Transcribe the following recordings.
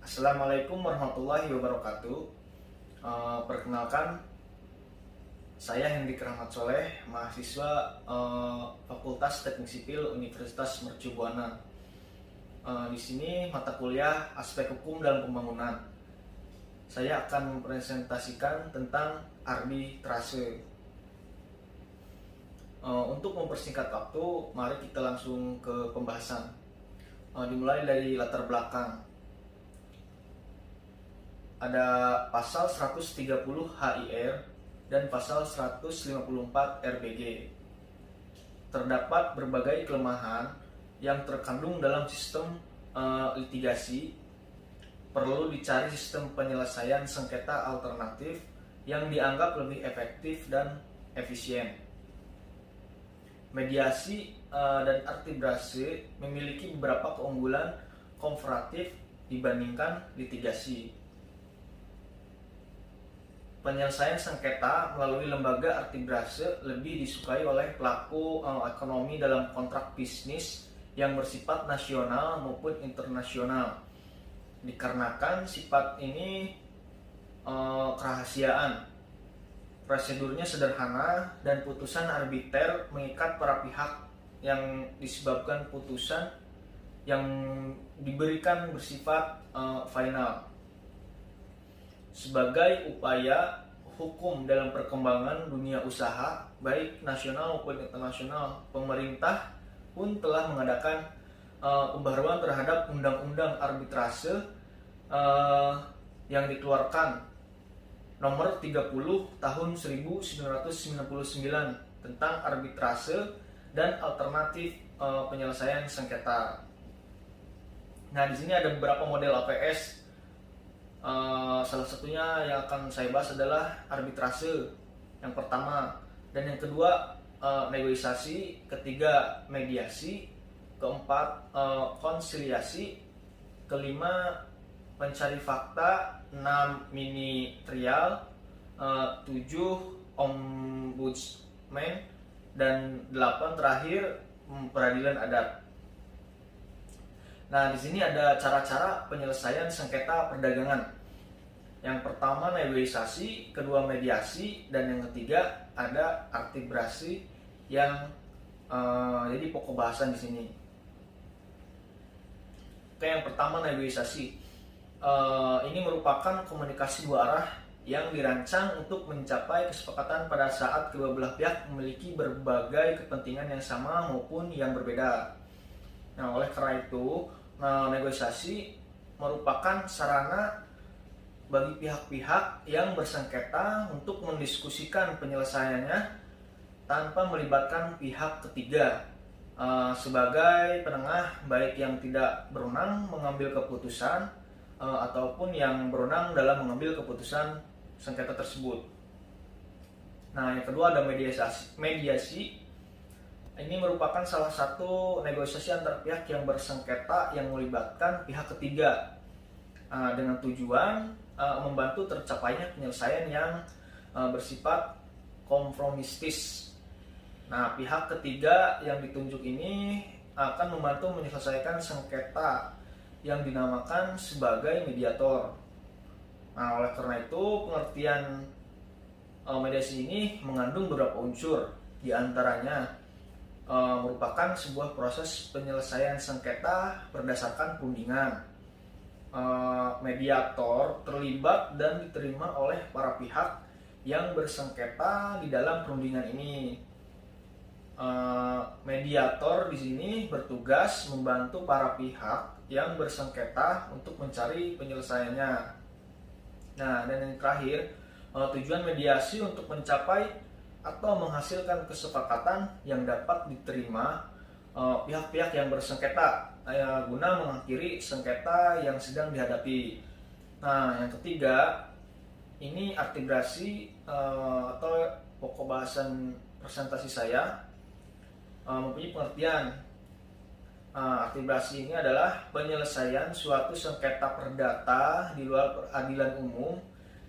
Assalamualaikum warahmatullahi wabarakatuh. Perkenalkan, saya Hendrik Rahmat Soleh, mahasiswa Fakultas Teknik Sipil Universitas Mercu Buana. Di sini mata kuliah Aspek Hukum dalam Pembangunan. Saya akan mempresentasikan tentang arbitrase. Untuk mempersingkat waktu, mari kita langsung ke pembahasan. Dimulai dari latar belakang. Ada pasal 130 HIR dan pasal 154 RBG. Terdapat berbagai kelemahan yang terkandung dalam sistem litigasi. Perlu dicari sistem penyelesaian sengketa alternatif yang dianggap lebih efektif dan efisien. Mediasi dan arbitrase memiliki beberapa keunggulan komparatif dibandingkan litigasi. Penyelesaian sengketa melalui lembaga arbitrase lebih disukai oleh pelaku ekonomi dalam kontrak bisnis yang bersifat nasional maupun internasional. Dikarenakan sifat ini kerahasiaan, prosedurnya sederhana, dan putusan arbiter mengikat para pihak yang disebabkan putusan yang diberikan bersifat final. Sebagai upaya hukum dalam perkembangan dunia usaha, baik nasional maupun internasional, pemerintah pun telah mengadakan pembaharuan terhadap undang-undang arbitrase yang dikeluarkan nomor 30 tahun 1999 tentang arbitrase dan alternatif penyelesaian sengketa. Nah, di sini ada beberapa model APS. Salah satunya yang akan saya bahas adalah arbitrase yang pertama, dan yang kedua negosiasi, ketiga mediasi, keempat konsiliasi, kelima mencari fakta, 6 mini trial, 7 ombudsman, dan 8 terakhir peradilan adat. Nah, di sini ada cara-cara penyelesaian sengketa perdagangan. Yang pertama negosiasi, kedua mediasi, dan yang ketiga ada arbitrase yang jadi pokok bahasan di sini. Oke, yang pertama negosiasi. Ini merupakan komunikasi dua arah yang dirancang untuk mencapai kesepakatan pada saat kedua belah pihak memiliki berbagai kepentingan yang sama maupun yang berbeda. Nah, oleh karena itu, negosiasi merupakan sarana bagi pihak-pihak yang bersengketa untuk mendiskusikan penyelesaiannya tanpa melibatkan pihak ketiga sebagai penengah, baik yang tidak berwenang mengambil keputusan ataupun yang berwenang dalam mengambil keputusan sengketa tersebut. Nah, yang kedua ada mediasi. Ini merupakan salah satu negosiasi antar pihak yang bersengketa yang melibatkan pihak ketiga dengan tujuan membantu tercapainya penyelesaian yang bersifat kompromistis. Nah, pihak ketiga yang ditunjuk ini akan membantu menyelesaikan sengketa yang dinamakan sebagai mediator. Nah, oleh karena itu pengertian mediasi ini mengandung beberapa unsur, di antaranya merupakan sebuah proses penyelesaian sengketa berdasarkan perundingan. Mediator terlibat dan diterima oleh para pihak yang bersengketa di dalam perundingan ini. Mediator di sini bertugas membantu para pihak yang bersengketa untuk mencari penyelesaiannya. Nah, dan yang terakhir, tujuan mediasi untuk mencapai atau menghasilkan kesepakatan yang dapat diterima pihak-pihak yang bersengketa guna mengakhiri sengketa yang sedang dihadapi. Nah, yang ketiga, ini arbitrase atau pokok bahasan presentasi saya mempunyai pengertian. Arbitrase ini adalah penyelesaian suatu sengketa perdata di luar peradilan umum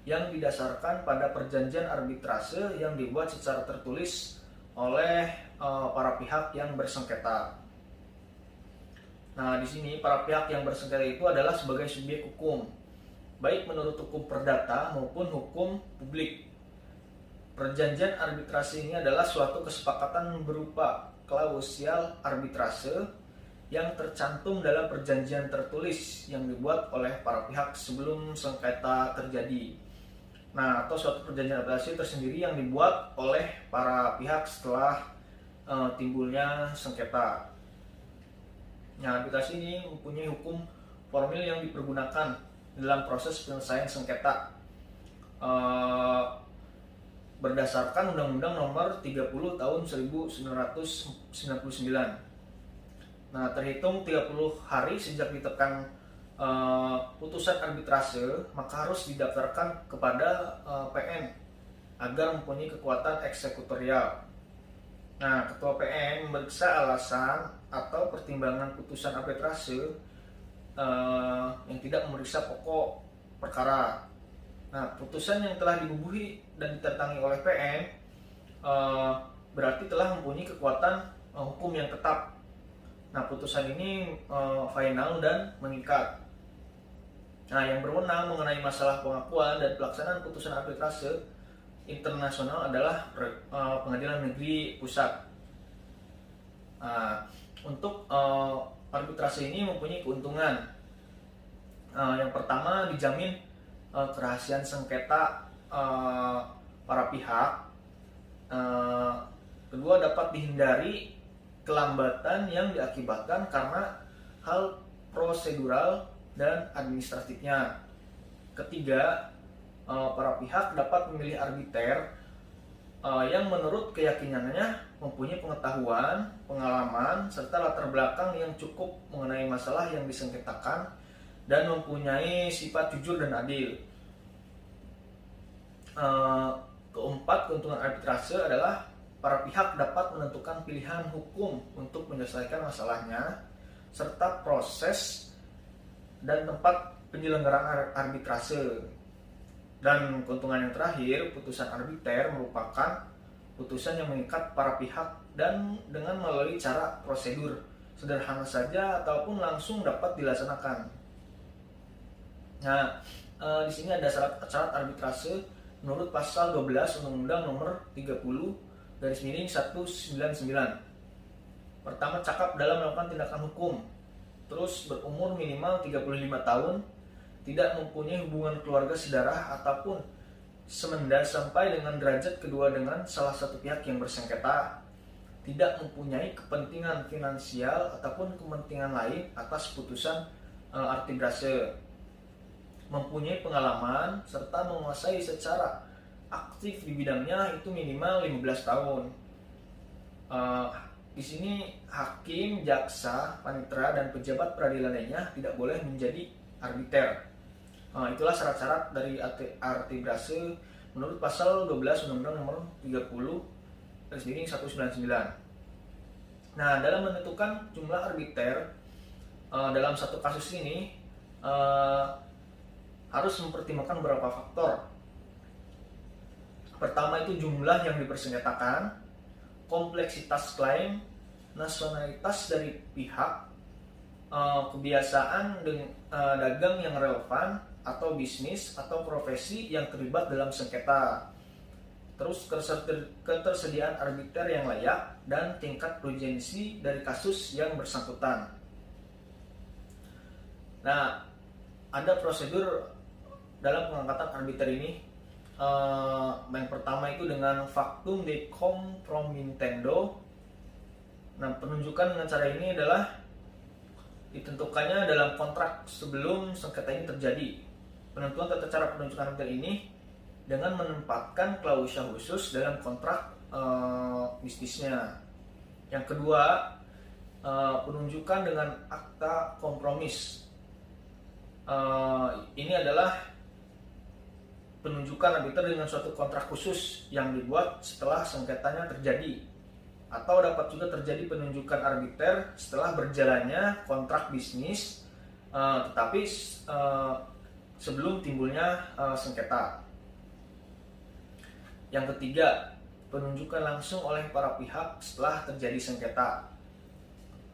yang didasarkan pada perjanjian arbitrase yang dibuat secara tertulis oleh para pihak yang bersengketa. Nah, di sini para pihak yang bersengketa itu adalah sebagai subjek hukum, baik menurut hukum perdata maupun hukum publik. Perjanjian arbitrase ini adalah suatu kesepakatan berupa klausul arbitrase yang tercantum dalam perjanjian tertulis yang dibuat oleh para pihak sebelum sengketa terjadi. Nah, atau suatu perjanjian arbitrase tersendiri yang dibuat oleh para pihak setelah timbulnya sengketa. Nah, arbitrase ini mempunyai hukum formil yang dipergunakan dalam proses penyelesaian sengketa berdasarkan Undang-Undang Nomor 30 Tahun 1999. Nah, terhitung 30 hari sejak ditetapkan putusan arbitrase, maka harus didaftarkan kepada PN agar mempunyai kekuatan eksekutorial. Nah, Ketua PN memeriksa alasan atau pertimbangan putusan arbitrase yang tidak memeriksa pokok perkara. Nah, putusan yang telah dibubuhi dan ditentangi oleh PN berarti telah mempunyai kekuatan hukum yang tetap. Nah, putusan ini final dan mengikat. Nah, yang berwenang mengenai masalah pengakuan dan pelaksanaan putusan arbitrase internasional adalah Pengadilan Negeri Pusat. Untuk arbitrase ini mempunyai keuntungan. Yang pertama, dijamin kerahasiaan sengketa para pihak. Kedua, dapat dihindari kelambatan yang diakibatkan karena hal prosedural dan administratifnya. Ketiga, para pihak dapat memilih arbiter yang menurut keyakinannya mempunyai pengetahuan, pengalaman, serta latar belakang yang cukup mengenai masalah yang disengketakan dan mempunyai sifat jujur dan adil. Keempat, keuntungan arbitrase adalah para pihak dapat menentukan pilihan hukum untuk menyelesaikan masalahnya, serta proses dan tempat penyelenggaraan arbitrase. Dan keuntungan yang terakhir, putusan arbiter merupakan putusan yang mengikat para pihak dan dengan melalui cara prosedur sederhana saja ataupun langsung dapat dilaksanakan. Nah, di sini ada syarat arbitrase menurut pasal 12 Undang-Undang Nomor 30/199. Pertama, cakap dalam melakukan tindakan hukum. Terus berumur minimal 35 tahun, tidak mempunyai hubungan keluarga sedarah ataupun semenda sampai dengan derajat kedua dengan salah satu pihak yang bersengketa, tidak mempunyai kepentingan finansial ataupun kepentingan lain atas putusan arbitrase, mempunyai pengalaman serta menguasai secara aktif di bidangnya itu minimal 15 tahun. Di sini hakim, jaksa, panitera dan pejabat peradilan lainnya tidak boleh menjadi arbiter. Itulah syarat-syarat dari arbitrase menurut pasal 12 Undang-Undang Nomor 30/199. Nah, dalam menentukan jumlah arbiter dalam satu kasus ini harus mempertimbangkan beberapa faktor. Pertama itu jumlah yang dipersengketakan, kompleksitas klaim, nasionalitas dari pihak, kebiasaan dagang yang relevan atau bisnis atau profesi yang terlibat dalam sengketa, terus ketersediaan arbiter yang layak dan tingkat urgensi dari kasus yang bersangkutan. Nah, ada prosedur dalam pengangkatan arbiter ini. Yang pertama itu dengan factum de compromittendo. Nah, penunjukan dengan cara ini adalah ditentukannya dalam kontrak sebelum sengketa ini terjadi. Penentuan tata cara penunjukan arbiter ini dengan menempatkan klausul khusus dalam kontrak bisnisnya. Yang kedua, penunjukan dengan akta kompromis. Ini adalah penunjukan arbiter dengan suatu kontrak khusus yang dibuat setelah sengketanya terjadi, atau dapat juga terjadi penunjukan arbiter setelah berjalannya kontrak bisnis tetapi sebelum timbulnya sengketa. Yang ketiga, penunjukan langsung oleh para pihak setelah terjadi sengketa.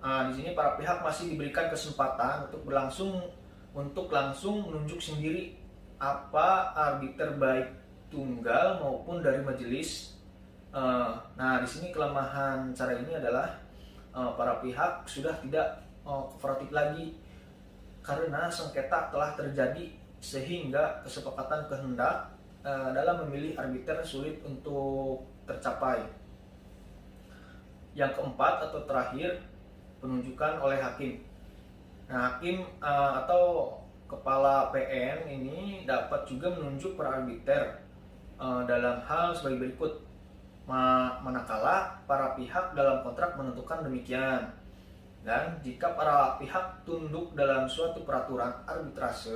Di sini para pihak masih diberikan kesempatan untuk langsung menunjuk sendiri apa arbiter baik tunggal maupun dari majelis. Nah, di sini kelemahan cara ini adalah para pihak sudah tidak kooperatif lagi karena sengketa telah terjadi sehingga kesepakatan kehendak dalam memilih arbiter sulit untuk tercapai. Yang keempat atau terakhir, penunjukan oleh hakim. Nah, hakim atau kepala PN ini dapat juga menunjuk para arbiter dalam hal sebagai berikut. Manakala para pihak dalam kontrak menentukan demikian, dan jika para pihak tunduk dalam suatu peraturan arbitrase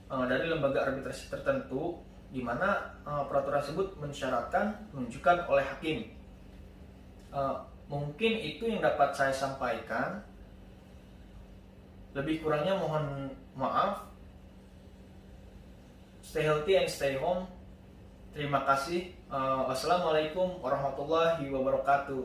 dari lembaga arbitrase tertentu, di mana peraturan tersebut mensyaratkan penunjukan oleh hakim. Mungkin itu yang dapat saya sampaikan. Lebih kurangnya mohon maaf. Stay healthy and stay home. Terima kasih. Wassalamualaikum warahmatullahi wabarakatuh.